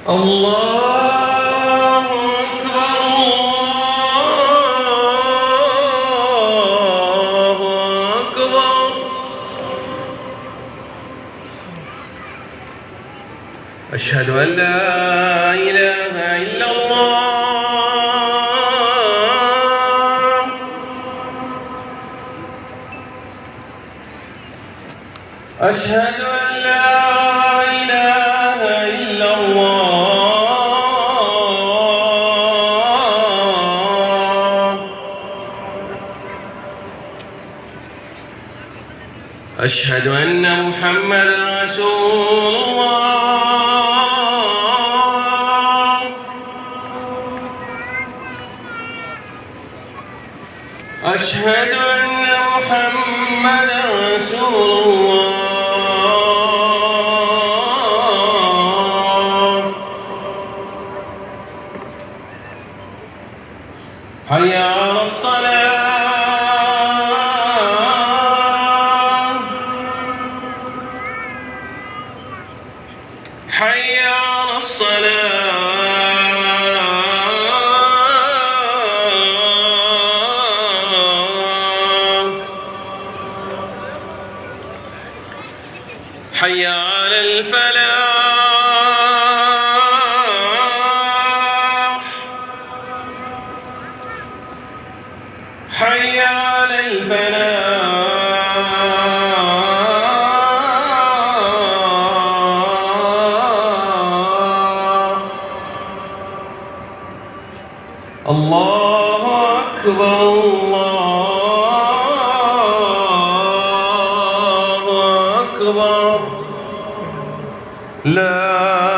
الله أكبر الله أكبر. أشهد أن لا إله إلا الله. أشهد أن لا إله إلا الله. أشهد أن محمدًا رسول الله. أشهد أن محمدًا رسول الله. حي على الصلاة. حي على الصلاة. حي على الفلاح. حي على الفلاح. الله أكبر الله أكبر. لا